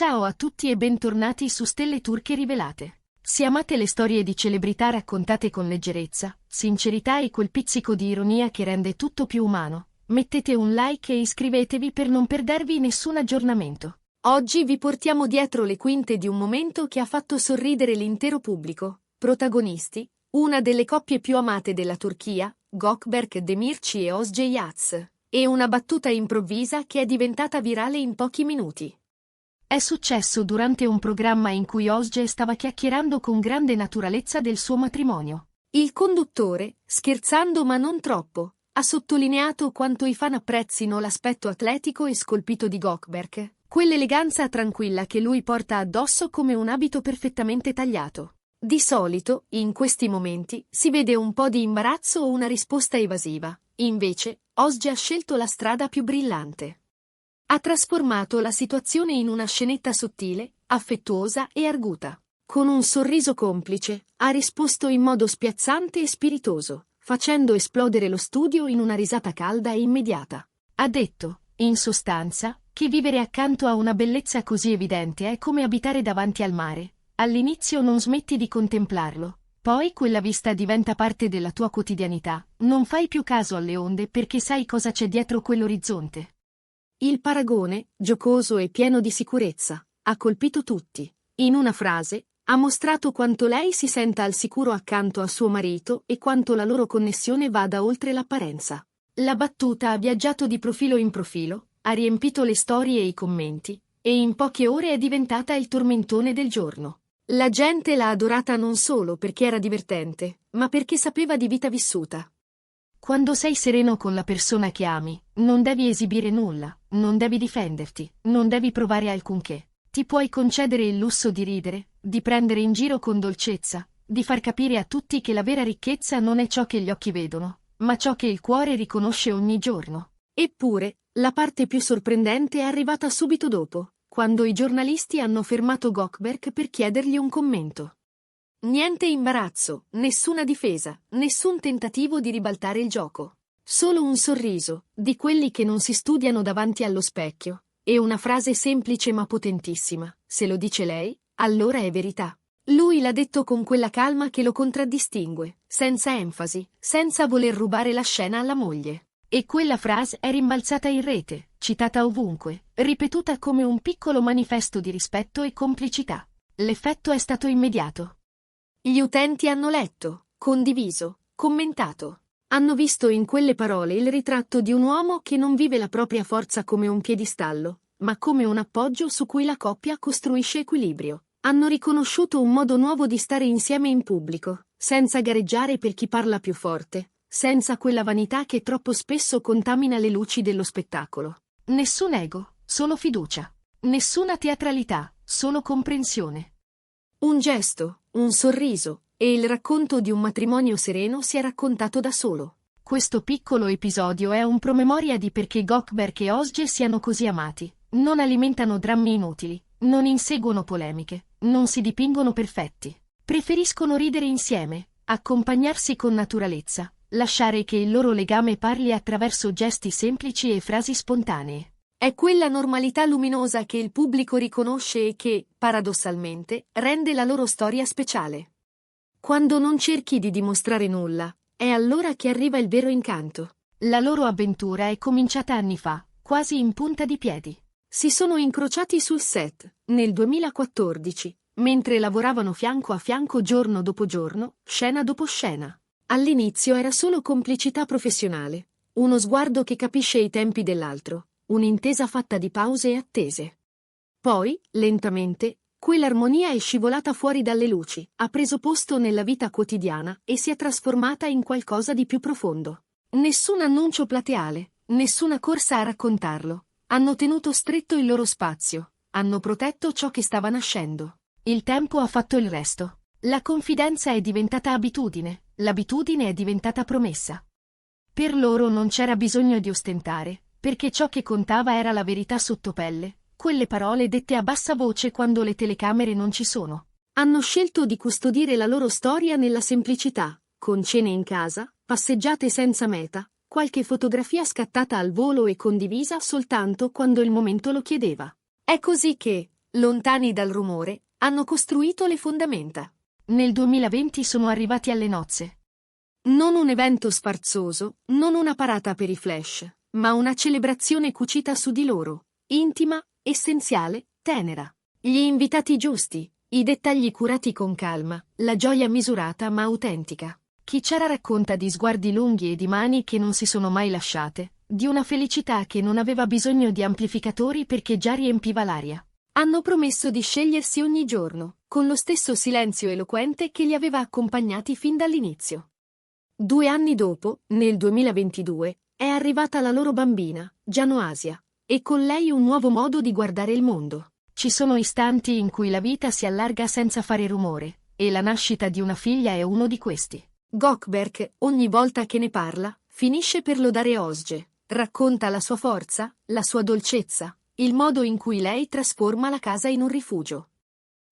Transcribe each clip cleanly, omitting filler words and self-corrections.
Ciao a tutti e bentornati su Stelle Turche Rivelate. Se amate le storie di celebrità raccontate con leggerezza, sincerità e quel pizzico di ironia che rende tutto più umano, mettete un like e iscrivetevi per non perdervi nessun aggiornamento. Oggi vi portiamo dietro le quinte di un momento che ha fatto sorridere l'intero pubblico. Protagonisti, una delle coppie più amate della Turchia, Gökberk Demirci e Özge Yağız, e una battuta improvvisa che è diventata virale in pochi minuti. È successo durante un programma in cui Özge stava chiacchierando con grande naturalezza del suo matrimonio. Il conduttore, scherzando ma non troppo, ha sottolineato quanto i fan apprezzino l'aspetto atletico e scolpito di Gökberk, quell'eleganza tranquilla che lui porta addosso come un abito perfettamente tagliato. Di solito, in questi momenti, si vede un po' di imbarazzo o una risposta evasiva. Invece, Özge ha scelto la strada più brillante. Ha trasformato la situazione in una scenetta sottile, affettuosa e arguta. Con un sorriso complice, ha risposto in modo spiazzante e spiritoso, facendo esplodere lo studio in una risata calda e immediata. Ha detto, in sostanza, che vivere accanto a una bellezza così evidente è come abitare davanti al mare. All'inizio non smetti di contemplarlo, poi quella vista diventa parte della tua quotidianità, non fai più caso alle onde perché sai cosa c'è dietro quell'orizzonte. Il paragone, giocoso e pieno di sicurezza, ha colpito tutti. In una frase, ha mostrato quanto lei si senta al sicuro accanto a suo marito e quanto la loro connessione vada oltre l'apparenza. La battuta ha viaggiato di profilo in profilo, ha riempito le storie e i commenti, e in poche ore è diventata il tormentone del giorno. La gente l'ha adorata non solo perché era divertente, ma perché sapeva di vita vissuta. Quando sei sereno con la persona che ami, non devi esibire nulla, non devi difenderti, non devi provare alcunché. Ti puoi concedere il lusso di ridere, di prendere in giro con dolcezza, di far capire a tutti che la vera ricchezza non è ciò che gli occhi vedono, ma ciò che il cuore riconosce ogni giorno. Eppure, la parte più sorprendente è arrivata subito dopo, quando i giornalisti hanno fermato Gökberk per chiedergli un commento. Niente imbarazzo, nessuna difesa, nessun tentativo di ribaltare il gioco. Solo un sorriso, di quelli che non si studiano davanti allo specchio, e una frase semplice ma potentissima. Se lo dice lei, allora è verità. Lui l'ha detto con quella calma che lo contraddistingue, senza enfasi, senza voler rubare la scena alla moglie. E quella frase è rimbalzata in rete, citata ovunque, ripetuta come un piccolo manifesto di rispetto e complicità. L'effetto è stato immediato. Gli utenti hanno letto, condiviso, commentato. Hanno visto in quelle parole il ritratto di un uomo che non vive la propria forza come un piedistallo, ma come un appoggio su cui la coppia costruisce equilibrio. Hanno riconosciuto un modo nuovo di stare insieme in pubblico, senza gareggiare per chi parla più forte, senza quella vanità che troppo spesso contamina le luci dello spettacolo. Nessun ego, solo fiducia. Nessuna teatralità, solo comprensione. Un gesto, un sorriso, e il racconto di un matrimonio sereno si è raccontato da solo. Questo piccolo episodio è un promemoria di perché Gökberk e Özge siano così amati. Non alimentano drammi inutili, non inseguono polemiche, non si dipingono perfetti. Preferiscono ridere insieme, accompagnarsi con naturalezza, lasciare che il loro legame parli attraverso gesti semplici e frasi spontanee. È quella normalità luminosa che il pubblico riconosce e che, paradossalmente, rende la loro storia speciale. Quando non cerchi di dimostrare nulla, è allora che arriva il vero incanto. La loro avventura è cominciata anni fa, quasi in punta di piedi. Si sono incrociati sul set, nel 2014, mentre lavoravano fianco a fianco giorno dopo giorno, scena dopo scena. All'inizio era solo complicità professionale, uno sguardo che capisce i tempi dell'altro. Un'intesa fatta di pause e attese. Poi, lentamente, quell'armonia è scivolata fuori dalle luci, ha preso posto nella vita quotidiana e si è trasformata in qualcosa di più profondo. Nessun annuncio plateale, nessuna corsa a raccontarlo. Hanno tenuto stretto il loro spazio, hanno protetto ciò che stava nascendo. Il tempo ha fatto il resto. La confidenza è diventata abitudine, l'abitudine è diventata promessa. Per loro non c'era bisogno di ostentare, perché ciò che contava era la verità sottopelle, quelle parole dette a bassa voce quando le telecamere non ci sono. Hanno scelto di custodire la loro storia nella semplicità, con cene in casa, passeggiate senza meta, qualche fotografia scattata al volo e condivisa soltanto quando il momento lo chiedeva. È così che, lontani dal rumore, hanno costruito le fondamenta. Nel 2020 sono arrivati alle nozze. Non un evento sfarzoso, non una parata per i flash, ma una celebrazione cucita su di loro, intima, essenziale, tenera. Gli invitati giusti, i dettagli curati con calma, la gioia misurata ma autentica. Chi c'era racconta di sguardi lunghi e di mani che non si sono mai lasciate, di una felicità che non aveva bisogno di amplificatori perché già riempiva l'aria. Hanno promesso di scegliersi ogni giorno, con lo stesso silenzio eloquente che li aveva accompagnati fin dall'inizio. 2 anni dopo, nel 2022, è arrivata la loro bambina, Gianoasia, e con lei un nuovo modo di guardare il mondo. Ci sono istanti in cui la vita si allarga senza fare rumore, e la nascita di una figlia è uno di questi. Gökberk, ogni volta che ne parla, finisce per lodare Özge, racconta la sua forza, la sua dolcezza, il modo in cui lei trasforma la casa in un rifugio.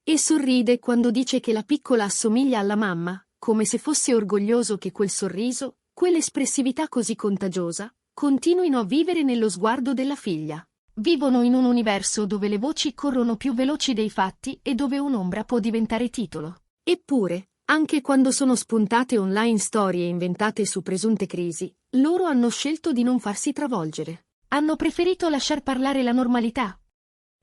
E sorride quando dice che la piccola assomiglia alla mamma, come se fosse orgoglioso che quel sorriso, quell'espressività così contagiosa, continuino a vivere nello sguardo della figlia. Vivono in un universo dove le voci corrono più veloci dei fatti e dove un'ombra può diventare titolo. Eppure, anche quando sono spuntate online storie inventate su presunte crisi, loro hanno scelto di non farsi travolgere. Hanno preferito lasciar parlare la normalità.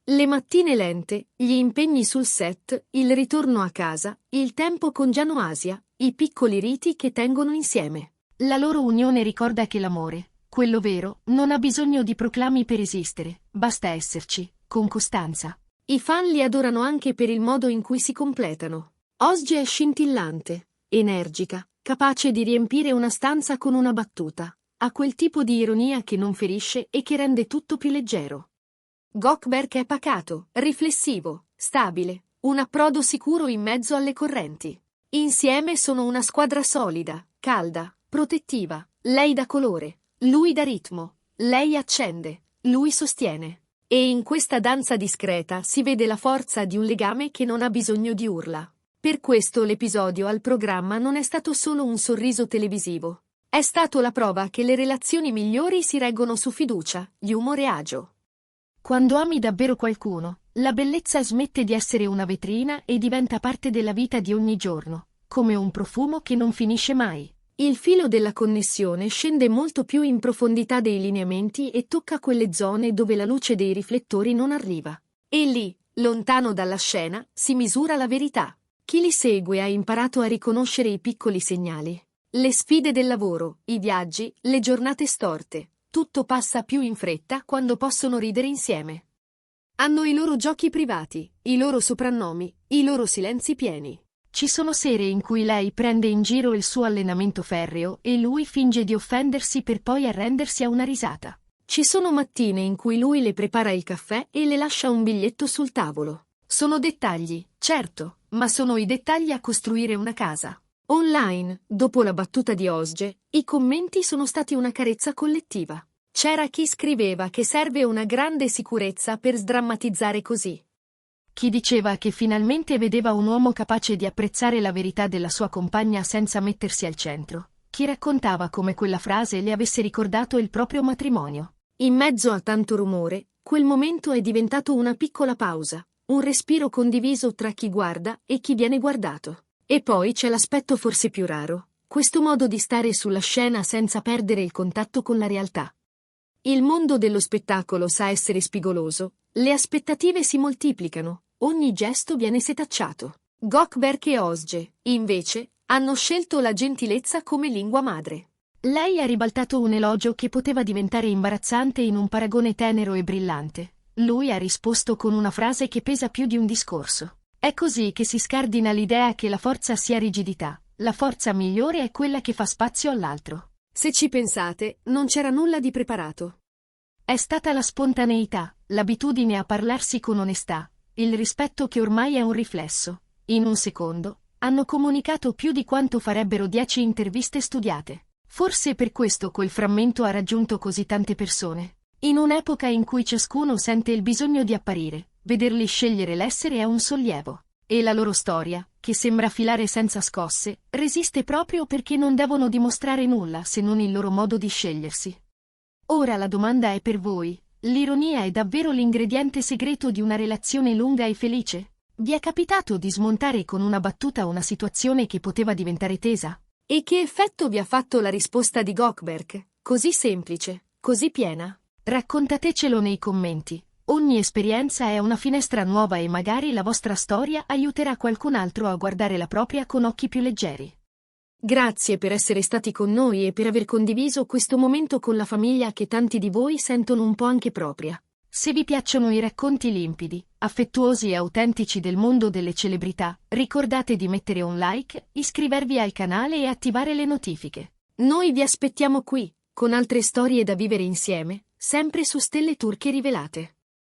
Le mattine lente, gli impegni sul set, il ritorno a casa, il tempo con Gianoasia, i piccoli riti che tengono insieme. La loro unione ricorda che l'amore, quello vero, non ha bisogno di proclami per esistere, basta esserci, con costanza. I fan li adorano anche per il modo in cui si completano. Özge è scintillante, energica, capace di riempire una stanza con una battuta. Ha quel tipo di ironia che non ferisce e che rende tutto più leggero. Gökberk è pacato, riflessivo, stabile, un approdo sicuro in mezzo alle correnti. Insieme sono una squadra solida, calda, protettiva, lei dà colore, lui dà ritmo, lei accende, lui sostiene. E in questa danza discreta si vede la forza di un legame che non ha bisogno di urla. Per questo l'episodio al programma non è stato solo un sorriso televisivo. È stato la prova che le relazioni migliori si reggono su fiducia, humor e agio. Quando ami davvero qualcuno, la bellezza smette di essere una vetrina e diventa parte della vita di ogni giorno, come un profumo che non finisce mai. Il filo della connessione scende molto più in profondità dei lineamenti e tocca quelle zone dove la luce dei riflettori non arriva. E lì, lontano dalla scena, si misura la verità. Chi li segue ha imparato a riconoscere i piccoli segnali. Le sfide del lavoro, i viaggi, le giornate storte. Tutto passa più in fretta quando possono ridere insieme. Hanno i loro giochi privati, i loro soprannomi, i loro silenzi pieni. Ci sono sere in cui lei prende in giro il suo allenamento ferreo e lui finge di offendersi per poi arrendersi a una risata. Ci sono mattine in cui lui le prepara il caffè e le lascia un biglietto sul tavolo. Sono dettagli, certo, ma sono i dettagli a costruire una casa. Online, dopo la battuta di Özge, i commenti sono stati una carezza collettiva. C'era chi scriveva che serve una grande sicurezza per sdrammatizzare così. Chi diceva che finalmente vedeva un uomo capace di apprezzare la verità della sua compagna senza mettersi al centro. Chi raccontava come quella frase le avesse ricordato il proprio matrimonio. In mezzo a tanto rumore, quel momento è diventato una piccola pausa, un respiro condiviso tra chi guarda e chi viene guardato. E poi c'è l'aspetto forse più raro, questo modo di stare sulla scena senza perdere il contatto con la realtà. Il mondo dello spettacolo sa essere spigoloso, le aspettative si moltiplicano, ogni gesto viene setacciato. Gökberk e Özge, invece, hanno scelto la gentilezza come lingua madre. Lei ha ribaltato un elogio che poteva diventare imbarazzante in un paragone tenero e brillante. Lui ha risposto con una frase che pesa più di un discorso. È così che si scardina l'idea che la forza sia rigidità. La forza migliore è quella che fa spazio all'altro. Se ci pensate, non c'era nulla di preparato. È stata la spontaneità, l'abitudine a parlarsi con onestà, il rispetto che ormai è un riflesso. In un secondo, hanno comunicato più di quanto farebbero 10 interviste studiate. Forse per questo quel frammento ha raggiunto così tante persone. In un'epoca in cui ciascuno sente il bisogno di apparire, vederli scegliere l'essere è un sollievo. E la loro storia, che sembra filare senza scosse, resiste proprio perché non devono dimostrare nulla se non il loro modo di scegliersi. Ora la domanda è per voi, L'ironia è davvero l'ingrediente segreto di una relazione lunga e felice? Vi è capitato di smontare con una battuta una situazione che poteva diventare tesa? E che effetto vi ha fatto la risposta di Goldberg? Così semplice, così piena? Raccontatecelo nei commenti. Ogni esperienza è una finestra nuova e magari la vostra storia aiuterà qualcun altro a guardare la propria con occhi più leggeri. Grazie per essere stati con noi e per aver condiviso questo momento con la famiglia che tanti di voi sentono un po' anche propria. Se vi piacciono i racconti limpidi, affettuosi e autentici del mondo delle celebrità, ricordate di mettere un like, iscrivervi al canale e attivare le notifiche. Noi vi aspettiamo qui, con altre storie da vivere insieme, sempre su Stelle Turche Rivelate.